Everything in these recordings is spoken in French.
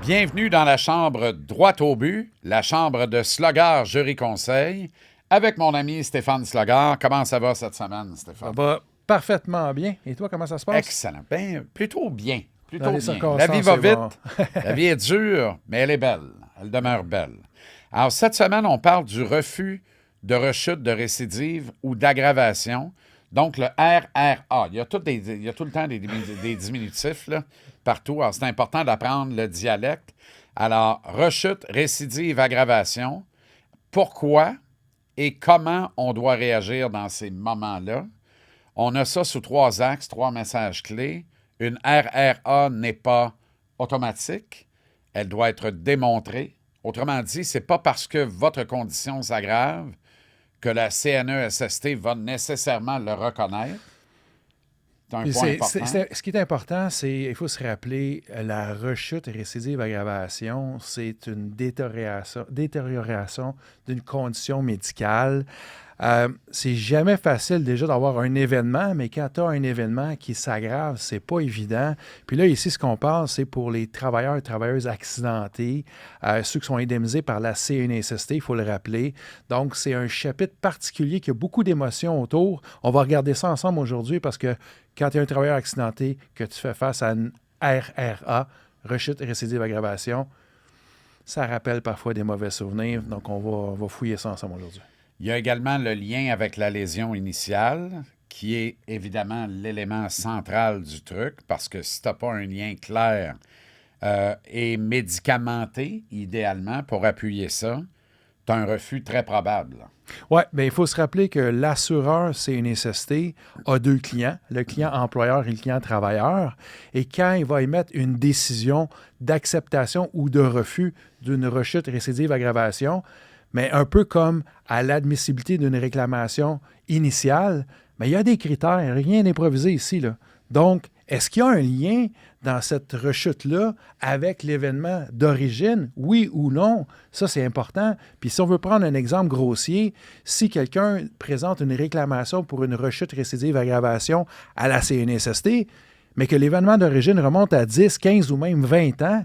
Bienvenue dans la chambre droit au but, la chambre de Slogard Jury Conseil, avec mon ami Stéphane Slogard. Comment ça va cette semaine, Stéphane? Ça va parfaitement bien. Et toi, comment ça se passe? Excellent. Bien, plutôt bien. Plutôt Dans les bien. circonstances, La vie va c'est vite, bon. la vie est dure, mais elle est belle. Elle demeure belle. Alors, cette semaine, on parle du refus de rechute, de récidive ou d'aggravation. Donc, le RRA. Il y a tout le temps des diminutifs là, partout. Alors, c'est important d'apprendre le dialecte. Alors, rechute, récidive, aggravation. Pourquoi et comment on doit réagir dans ces moments-là? On a ça sous 3 axes, 3 messages clés. Une RRA n'est pas automatique. Elle doit être démontrée. Autrement dit, ce n'est pas parce que votre condition s'aggrave que la CNESST va nécessairement le reconnaître. C'est un point important. Ce qui est important, c'est il faut se rappeler, la rechute récidive aggravation, c'est une détérioration d'une condition médicale. C'est jamais facile déjà d'avoir un événement, mais quand tu as un événement qui s'aggrave, c'est pas évident. Puis là, ici, ce qu'on parle, c'est pour les travailleurs et travailleuses accidentés, ceux qui sont indemnisés par la CNESST, il faut le rappeler. Donc, c'est un chapitre particulier qui a beaucoup d'émotions autour. On va regarder ça ensemble aujourd'hui parce que quand tu es un travailleur accidenté, que tu fais face à une RRA, rechute récidive aggravation, ça rappelle parfois des mauvais souvenirs. Donc, on va fouiller ça ensemble aujourd'hui. Il y a également le lien avec la lésion initiale, qui est évidemment l'élément central du truc, parce que si tu n'as pas un lien clair et médicamenté, idéalement, pour appuyer ça, tu as un refus très probable. Oui, bien, il faut se rappeler que l'assureur CNSST a 2 clients, le client employeur et le client travailleur. Et quand il va émettre une décision d'acceptation ou de refus d'une rechute récidive aggravation, mais un peu comme à l'admissibilité d'une réclamation initiale, mais il y a des critères, rien d'improvisé ici, là. Donc, est-ce qu'il y a un lien dans cette rechute-là avec l'événement d'origine, oui ou non? Ça, c'est important. Puis si on veut prendre un exemple grossier, si quelqu'un présente une réclamation pour une rechute récidive aggravation à la CNSST, mais que l'événement d'origine remonte à 10, 15 ou même 20 ans,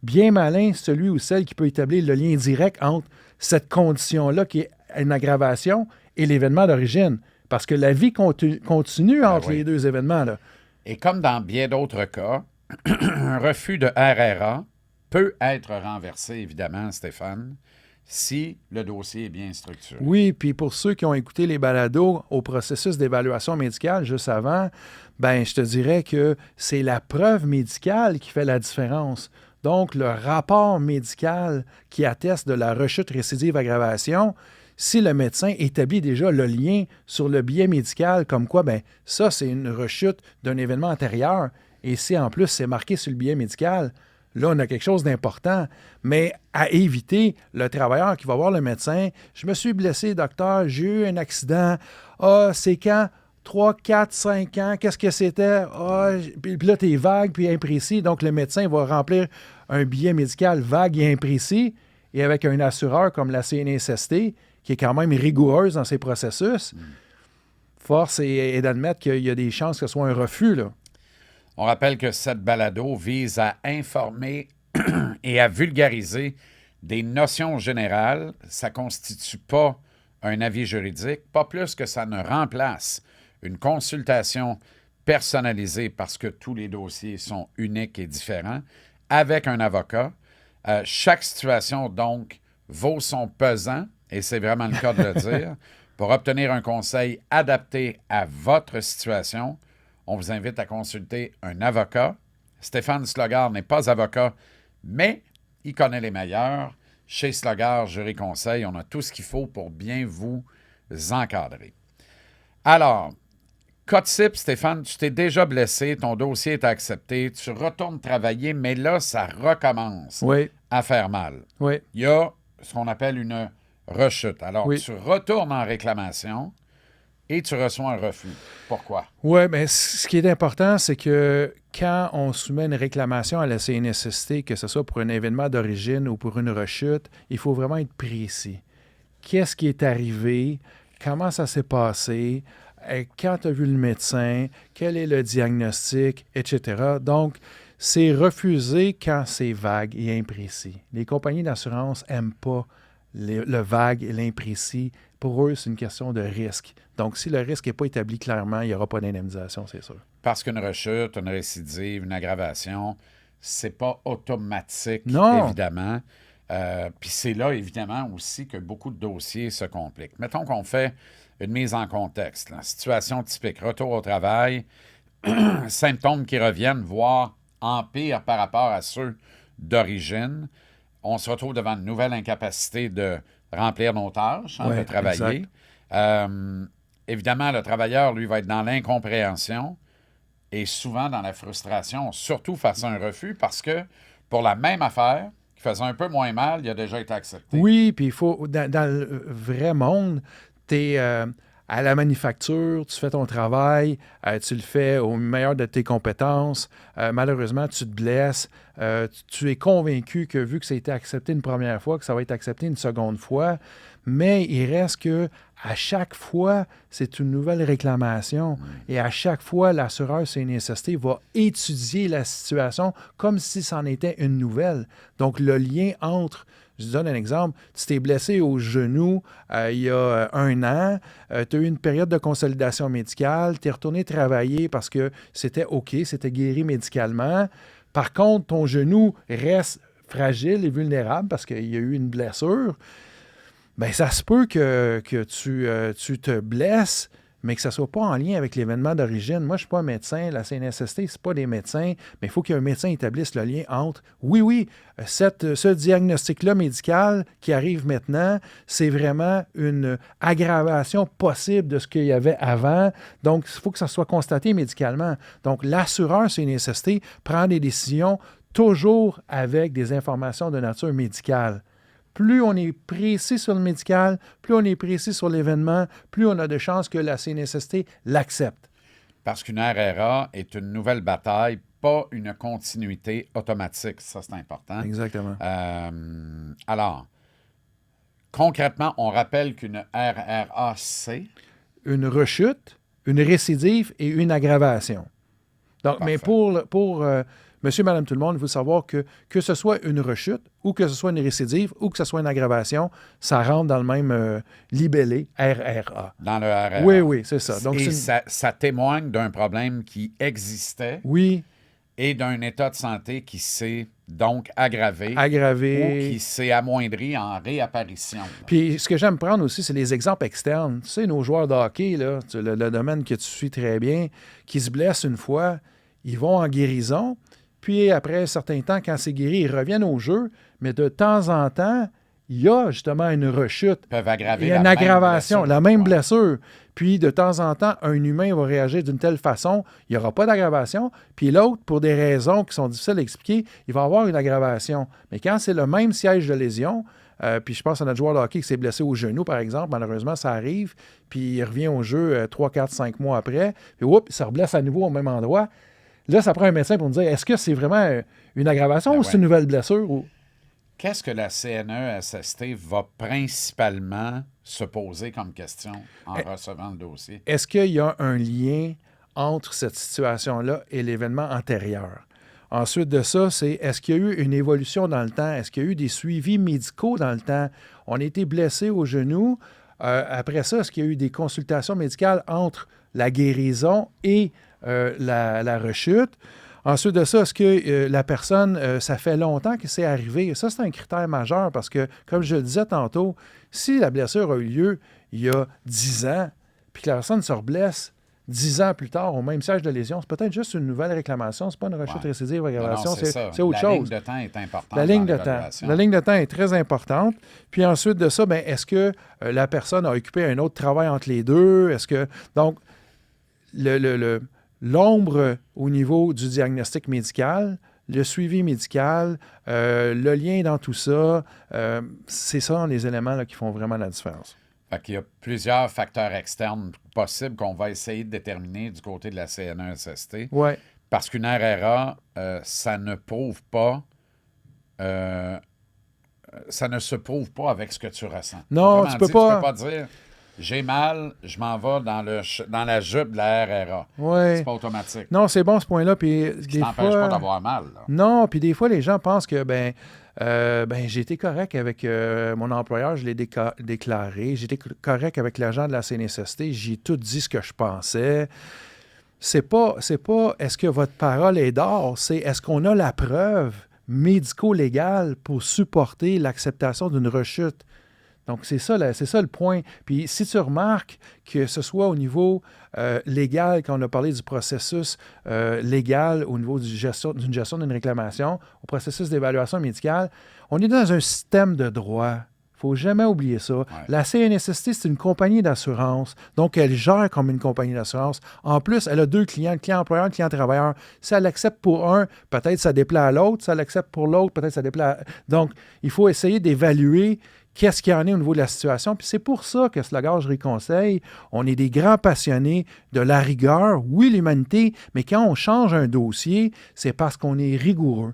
bien malin celui ou celle qui peut établir le lien direct entre cette condition-là qui est une aggravation et l'événement d'origine. Parce que la vie continue entre les deux événements-là. Et comme dans bien d'autres cas, un refus de RRA peut être renversé, évidemment, Stéphane, si le dossier est bien structuré. Oui, puis pour ceux qui ont écouté les balados au processus d'évaluation médicale juste avant, ben je te dirais que c'est la preuve médicale qui fait la différence. Donc, le rapport médical qui atteste de la rechute récidive aggravation, si le médecin établit déjà le lien sur le biais médical, comme quoi, ben ça, c'est une rechute d'un événement antérieur, et si en plus c'est marqué sur le biais médical, là, on a quelque chose d'important. Mais à éviter, le travailleur qui va voir le médecin, « Je me suis blessé, docteur, j'ai eu un accident. Ah, c'est quand? 3, 4, 5 ans, qu'est-ce que c'était? Ah, puis là, tu es vague puis imprécis. Donc, le médecin va remplir un billet médical vague et imprécis. Et avec un assureur comme la CNSST, qui est quand même rigoureuse dans ses processus, force est d'admettre qu'il y a des chances que ce soit un refus, là. On rappelle que cette balado vise à informer et à vulgariser des notions générales. Ça ne constitue pas un avis juridique, pas plus que ça ne remplace une consultation personnalisée parce que tous les dossiers sont uniques et différents avec un avocat. Chaque situation, donc, vaut son pesant, et c'est vraiment le cas de le dire, pour obtenir un conseil adapté à votre situation. On vous invite à consulter un avocat. Stéphane Slogard n'est pas avocat, mais il connaît les meilleurs. Chez Slogard Jury Conseil, on a tout ce qu'il faut pour bien vous encadrer. Alors, cas type, Stéphane, tu t'es déjà blessé, ton dossier est accepté, tu retournes travailler, mais là, ça recommence à faire mal. Oui. Il y a ce qu'on appelle une rechute. Alors, tu retournes en réclamation et tu reçois un refus. Pourquoi? Oui, bien, ce qui est important, c'est que quand on soumet une réclamation à la CNSST, que ce soit pour un événement d'origine ou pour une rechute, il faut vraiment être précis. Qu'est-ce qui est arrivé? Comment ça s'est passé? Quand tu as vu le médecin? Quel est le diagnostic? Etc. Donc, c'est refusé quand c'est vague et imprécis. Les compagnies d'assurance n'aiment pas le vague et l'imprécis. Pour eux, c'est une question de risque. Donc, si le risque n'est pas établi clairement, il n'y aura pas d'indemnisation, c'est sûr. Parce qu'une rechute, une récidive, une aggravation, c'est pas automatique, Non. évidemment. Puis c'est là, évidemment, aussi que beaucoup de dossiers se compliquent. Mettons qu'on fait une mise en contexte. Là. Situation typique, retour au travail, symptômes qui reviennent, voire empirent par rapport à ceux d'origine. On se retrouve devant une nouvelle incapacité de remplir nos tâches, de travailler. Évidemment, le travailleur, lui, va être dans l'incompréhension et souvent dans la frustration, surtout face à un refus, parce que pour la même affaire, qui faisait un peu moins mal, il a déjà été accepté. Oui, puis il faut, dans le vrai monde, tu es à la manufacture, tu fais ton travail, tu le fais au meilleur de tes compétences. Malheureusement, tu te blesses. Tu es convaincu que vu que ça a été accepté une première fois, que ça va être accepté une seconde fois, mais il reste que à chaque fois, c'est une nouvelle réclamation. Et à chaque fois, l'assureur CNSST va étudier la situation comme si c'en était une nouvelle. Donc, le lien entre, je vous donne un exemple, tu t'es blessé au genou il y a 1 an, tu as eu une période de consolidation médicale, tu es retourné travailler parce que c'était OK, c'était guéri médicalement. Par contre, ton genou reste fragile et vulnérable parce qu'il y a eu une blessure. Bien, ça se peut que tu te blesses, mais que ça ne soit pas en lien avec l'événement d'origine. Moi, je ne suis pas un médecin. La CNSST, ce pas des médecins, mais il faut qu'un médecin établisse le lien entre, oui, ce diagnostic-là médical qui arrive maintenant, c'est vraiment une aggravation possible de ce qu'il y avait avant. Donc, il faut que ça soit constaté médicalement. Donc, l'assureur CNSST prend des décisions toujours avec des informations de nature médicale. Plus on est précis sur le médical, plus on est précis sur l'événement, plus on a de chances que la CNSST l'accepte. Parce qu'une RRA est une nouvelle bataille, pas une continuité automatique. Ça, c'est important. Exactement. Alors, concrètement, on rappelle qu'une RRA, c'est... Une rechute, une récidive et une aggravation. Donc, Parfait. mais pour monsieur, madame, tout le monde, il faut savoir que ce soit une rechute ou que ce soit une récidive ou que ce soit une aggravation, ça rentre dans le même libellé RRA. Dans le RRA. Oui, c'est ça. Donc, et ça témoigne d'un problème qui existait oui, et d'un état de santé qui s'est donc aggravé aggravé. ou qui s'est amoindri en réapparition. Puis ce que j'aime prendre aussi, c'est les exemples externes. Tu sais, nos joueurs de hockey, là, le domaine que tu suis très bien, qui se blessent une fois, ils vont en guérison. Puis après un certain temps, quand c'est guéri, ils reviennent au jeu. Mais de temps en temps, il y a justement une rechute. Ils peuvent aggraver Il y a une aggravation, la même blessure. Puis de temps en temps, un humain va réagir d'une telle façon, il n'y aura pas d'aggravation. Puis l'autre, pour des raisons qui sont difficiles à expliquer, il va avoir une aggravation. Mais quand c'est le même siège de lésion, puis je pense à notre joueur de hockey qui s'est blessé au genou, par exemple, malheureusement, ça arrive, puis il revient au jeu 3, 4, 5 mois après, puis il se reblesse à nouveau au même endroit. Là, ça prend un médecin pour nous dire, est-ce que c'est vraiment une aggravation ou c'est une nouvelle blessure? Ou... Qu'est-ce que la CNESST va principalement se poser comme question en recevant le dossier? Est-ce qu'il y a un lien entre cette situation-là et l'événement antérieur? Ensuite de ça, c'est est-ce qu'il y a eu une évolution dans le temps? Est-ce qu'il y a eu des suivis médicaux dans le temps? On a été blessé au genou. Après ça, est-ce qu'il y a eu des consultations médicales entre la guérison et la rechute? Ensuite de ça, est-ce que la personne, ça fait longtemps que c'est arrivé? Ça, c'est un critère majeur parce que, comme je le disais tantôt, si la blessure a eu lieu il y a 10 ans, puis que la personne se reblesse 10 ans plus tard au même siège de lésion, c'est peut-être juste une nouvelle réclamation, c'est pas une rechute récidive ou aggravation, c'est autre chose. La ligne de temps est importante. La ligne de temps est très importante. Puis ensuite de ça, bien, est-ce que la personne a occupé un autre travail entre les deux? Est-ce que... Donc, l'ombre au niveau du diagnostic médical, le suivi médical, le lien dans tout ça, c'est ça les éléments là, qui font vraiment la différence. Fait qu'il y a plusieurs facteurs externes possibles qu'on va essayer de déterminer du côté de la CNESST. Ouais. Parce qu'une RRA, ça ne prouve pas... ça ne se prouve pas avec ce que tu ressens. Non, tu peux pas... Tu peux pas dire... J'ai mal, je m'en vais dans la jupe de la RRA. Ouais. C'est pas automatique. Non, c'est bon ce point-là. Puis Ce qui des t'empêche fois, pas d'avoir mal. Là. non, puis des fois, les gens pensent que, j'ai été correct avec mon employeur, je l'ai déclaré. J'ai été correct avec l'agent de la CNSST, j'ai tout dit ce que je pensais. C'est pas est-ce que votre parole est d'or, c'est est-ce qu'on a la preuve médico-légale pour supporter l'acceptation d'une rechute. Donc, c'est ça le point. Puis, si tu remarques que ce soit au niveau légal, quand on a parlé du processus légal au niveau d'une gestion d'une réclamation, au processus d'évaluation médicale, on est dans un système de droit. Il ne faut jamais oublier ça. Ouais. La CNSST, c'est une compagnie d'assurance. Donc, elle gère comme une compagnie d'assurance. En plus, elle a deux clients, le client employeur, le client travailleur. Si elle l'accepte pour un, peut-être ça déplaît à l'autre. Si elle l'accepte pour l'autre, peut-être ça déplaît à... Donc, il faut essayer d'évaluer qu'est-ce qu'il y en est au niveau de la situation. Puis c'est pour ça que ce Slogagerie Conseil, on est des grands passionnés de la rigueur, oui, l'humanité, mais quand on change un dossier, c'est parce qu'on est rigoureux.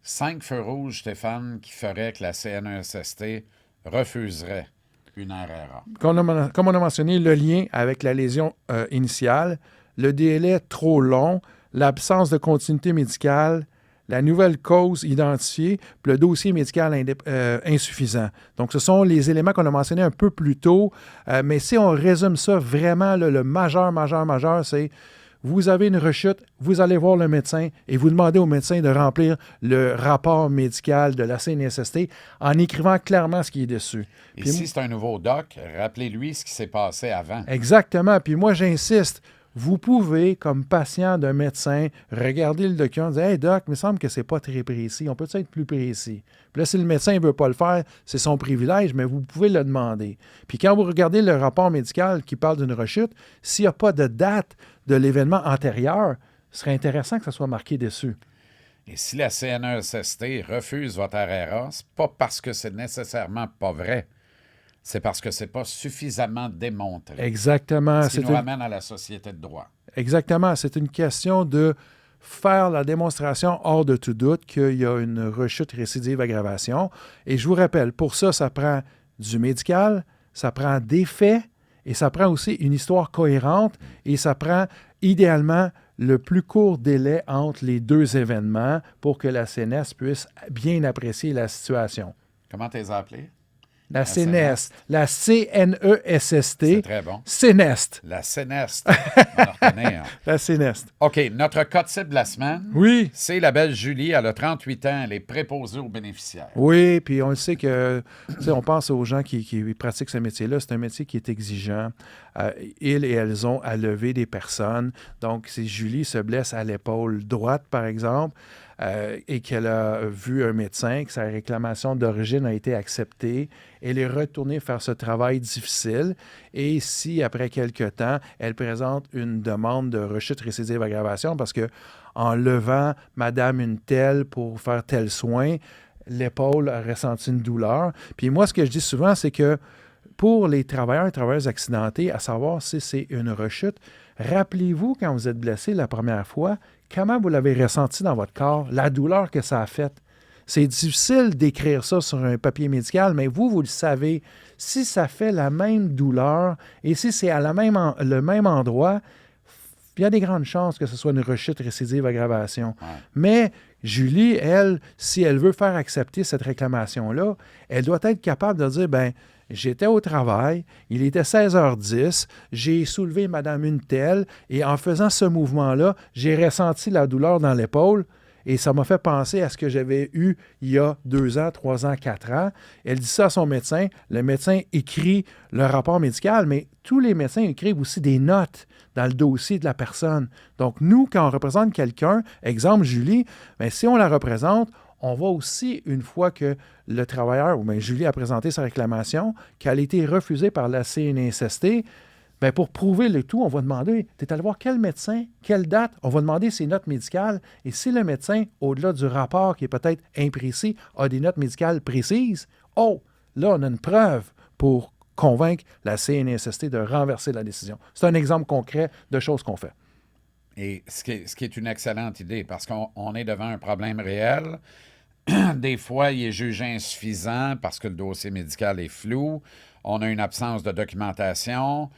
5 feux rouges, Stéphane, qui feraient que la CNESST refuserait une RRA. Comme on a mentionné, le lien avec la lésion initiale, le délai trop long, l'absence de continuité médicale, la nouvelle cause identifiée, puis le dossier médical insuffisant. Donc, ce sont les éléments qu'on a mentionnés un peu plus tôt, mais si on résume ça vraiment, là, le majeur, c'est vous avez une rechute, vous allez voir le médecin et vous demandez au médecin de remplir le rapport médical de la CNSST en écrivant clairement ce qui est dessus. Et Puis si c'est un nouveau doc, rappelez-lui ce qui s'est passé avant. Exactement. Puis moi, j'insiste. Vous pouvez, comme patient d'un médecin, regarder le document et dire « Hey, doc, il me semble que c'est pas très précis. On peut être plus précis? » Puis là, si le médecin ne veut pas le faire, c'est son privilège, mais vous pouvez le demander. Puis quand vous regardez le rapport médical qui parle d'une rechute, s'il n'y a pas de date de l'événement antérieur, ce serait intéressant que ça soit marqué dessus. Et si la CNESST refuse votre RRA, c'est pas parce que c'est nécessairement pas vrai. C'est parce que c'est pas suffisamment démontré. Exactement. Ce qui nous ramène à la société de droit. Exactement. C'est une question de faire la démonstration hors de tout doute qu'il y a une rechute récidive aggravation. Et je vous rappelle, pour ça, ça prend du médical, ça prend des faits et ça prend aussi une histoire cohérente et ça prend idéalement le plus court délai entre les deux événements pour que la CNES puisse bien apprécier la situation. Comment t'es appelé? La CNEST. La CNESST. C'est très bon. CNEST. La CNEST. On la reconnaît. Hein? La CNEST. OK, notre cas type de la semaine, Oui. c'est la belle Julie. Elle a 38 ans. Elle est préposée aux bénéficiaires. Oui, puis on le sait que, on pense aux gens qui pratiquent ce métier-là. C'est un métier qui est exigeant. Ils et elles ont à lever des personnes. Donc, si Julie se blesse à l'épaule droite, par exemple, et qu'elle a vu un médecin, que sa réclamation d'origine a été acceptée, elle est retournée faire ce travail difficile. Et si, après quelque temps, elle présente une demande de rechute récidive aggravation, parce que en levant Madame une telle pour faire tel soin, l'épaule a ressenti une douleur. Puis moi, ce que je dis souvent, c'est que pour les travailleurs et travailleuses accidentés, à savoir si c'est une rechute, rappelez-vous quand vous êtes blessé la première fois, comment vous l'avez ressenti dans votre corps, la douleur que ça a faite. C'est difficile d'écrire ça sur un papier médical, mais vous le savez. Si ça fait la même douleur et si c'est à le même endroit, il y a des grandes chances que ce soit une rechute récidive aggravation. Ouais. Mais Julie, elle, si elle veut faire accepter cette réclamation-là, elle doit être capable de dire, j'étais au travail, il était 16h10, j'ai soulevé Madame une telle et en faisant ce mouvement-là, j'ai ressenti la douleur dans l'épaule et ça m'a fait penser à ce que j'avais eu il y a 2 ans, 3 ans, 4 ans. Elle dit ça à son médecin. Le médecin écrit le rapport médical, mais tous les médecins écrivent aussi des notes dans le dossier de la personne. Donc, nous, quand on représente quelqu'un, exemple Julie, si on la représente, on va aussi, une fois que le travailleur, ou Julie a présenté sa réclamation, qu'elle a été refusée par la CNSST, pour prouver le tout, on va demander, tu es allé voir quel médecin, quelle date, on va demander ses notes médicales. Et si le médecin, au-delà du rapport qui est peut-être imprécis, a des notes médicales précises, là, on a une preuve pour convaincre la CNSST de renverser la décision. C'est un exemple concret de choses qu'on fait. Et ce qui est une excellente idée, parce qu'on est devant un problème réel. Des fois, il est jugé insuffisant parce que le dossier médical est flou. On a une absence de documentation.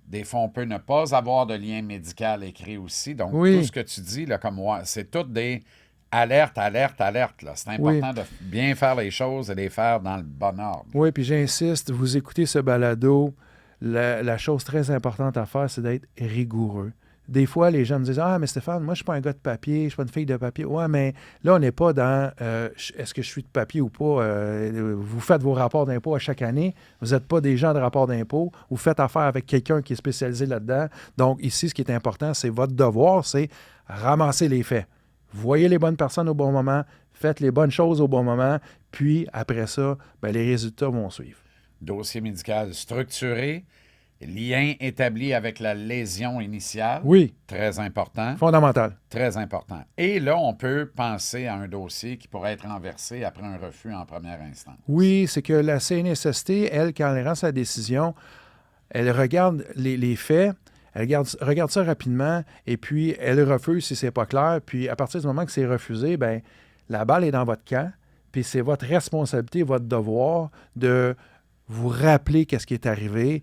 Des fois, on peut ne pas avoir de lien médical écrit aussi. Donc, Oui. tout ce que tu dis, là, comme moi, c'est toutes des alertes, alertes, alertes. Là. C'est important de bien faire les choses et les faire dans le bon ordre. Oui, puis j'insiste, vous écoutez ce balado, la chose très importante à faire, c'est d'être rigoureux. Des fois, les gens me disent « Ah, mais Stéphane, moi, je ne suis pas un gars de papier, je ne suis pas une fille de papier. » Ouais, mais là, on n'est pas dans est-ce que je suis de papier ou pas. Vous faites vos rapports d'impôt à chaque année. Vous n'êtes pas des gens de rapport d'impôt. Vous faites affaire avec quelqu'un qui est spécialisé là-dedans. Donc, ici, ce qui est important, c'est votre devoir, c'est ramasser les faits. Voyez les bonnes personnes au bon moment, faites les bonnes choses au bon moment, puis après ça, ben, les résultats vont suivre. Dossier médical structuré, lien établi avec la lésion initiale. Oui. Très important. Fondamental. Très important. Et là, on peut penser à un dossier qui pourrait être renversé après un refus en première instance. Oui, c'est que la CNSST, elle, quand elle rend sa décision, elle regarde les faits, elle regarde ça rapidement, et puis elle refuse si c'est pas clair. Puis à partir du moment que c'est refusé, ben la balle est dans votre camp, puis c'est votre responsabilité, votre devoir de vous rappeler qu'est-ce qui est arrivé,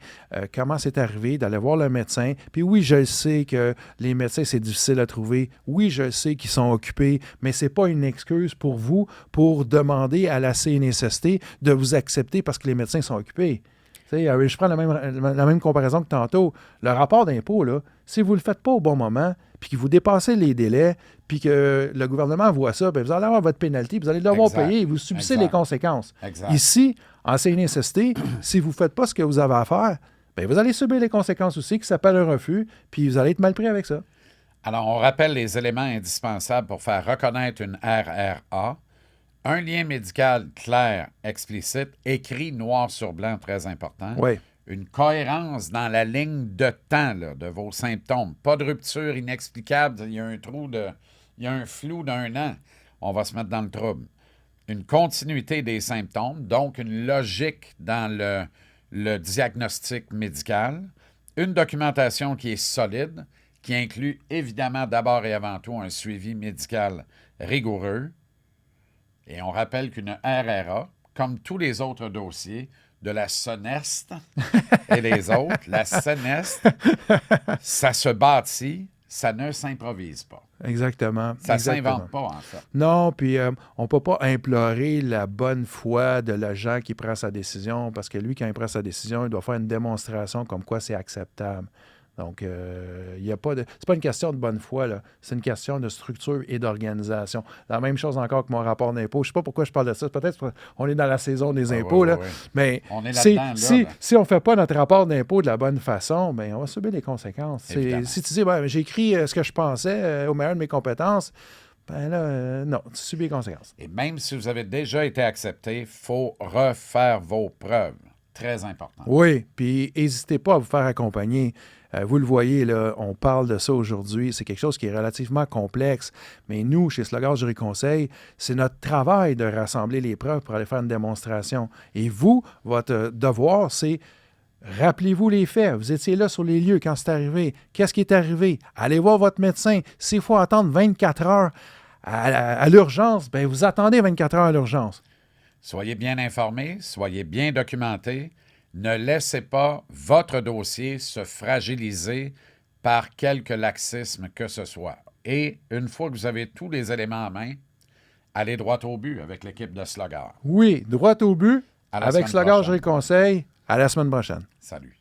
comment c'est arrivé, d'aller voir le médecin. Puis oui, je sais que les médecins, c'est difficile à trouver. Oui, je sais qu'ils sont occupés, mais ce n'est pas une excuse pour vous pour demander à la CNSST de vous accepter parce que les médecins sont occupés. Je prends la même comparaison que tantôt. Le rapport d'impôt, là, si vous ne le faites pas au bon moment, puis que vous dépassez les délais, puis que le gouvernement voit ça, bien, vous allez avoir votre pénalité, vous allez devoir payer et vous subissez les conséquences. Exact. Ici, en CNSST, si vous ne faites pas ce que vous avez à faire, bien, vous allez subir les conséquences aussi, qui s'appellent un refus, puis vous allez être mal pris avec ça. Alors, on rappelle les éléments indispensables pour faire reconnaître une RRA. Un lien médical clair, explicite, écrit noir sur blanc, très important. Oui. Une cohérence dans la ligne de temps là, de vos symptômes. Pas de rupture inexplicable. Il y a un flou d'un an. On va se mettre dans le trouble. Une continuité des symptômes, donc une logique dans le diagnostic médical. Une documentation qui est solide, qui inclut évidemment d'abord et avant tout un suivi médical rigoureux. Et on rappelle qu'une RRA, comme tous les autres dossiers de la SONEST et les autres, la SONEST, ça se bâtit, ça ne s'improvise pas. Exactement. Ça ne s'invente pas, en fait. Non, puis on ne peut pas implorer la bonne foi de l'agent qui prend sa décision, parce que lui, quand il prend sa décision, il doit faire une démonstration comme quoi c'est acceptable. Donc, il n'y a pas de... C'est pas une question de bonne foi, là. C'est une question de structure et d'organisation. La même chose encore que mon rapport d'impôt. Je ne sais pas pourquoi je parle de ça. Peut-être qu'on est dans la saison des impôts, là. Mais on est là-dedans, si on ne fait pas notre rapport d'impôt de la bonne façon, bien, on va subir les conséquences. Si tu dis, ben, j'ai écrit ce que je pensais au meilleur de mes compétences, ben là, non, tu subis les conséquences. Et même si vous avez déjà été accepté, il faut refaire vos preuves. Très important. Oui, puis n'hésitez pas à vous faire accompagner. Vous le voyez, là, on parle de ça aujourd'hui. C'est quelque chose qui est relativement complexe. Mais nous, chez Slogar Jury Conseil, c'est notre travail de rassembler les preuves pour aller faire une démonstration. Et vous, votre devoir, c'est rappelez-vous les faits. Vous étiez là sur les lieux quand c'est arrivé. Qu'est-ce qui est arrivé? Allez voir votre médecin. S'il faut attendre 24 heures à l'urgence, bien, vous attendez 24 heures à l'urgence. Soyez bien informés, soyez bien documentés. Ne laissez pas votre dossier se fragiliser par quelque laxisme que ce soit. Et une fois que vous avez tous les éléments en main, allez droit au but avec l'équipe de Slogar. Oui, droit au but avec Slogar Jury Conseil. À la semaine prochaine. Salut.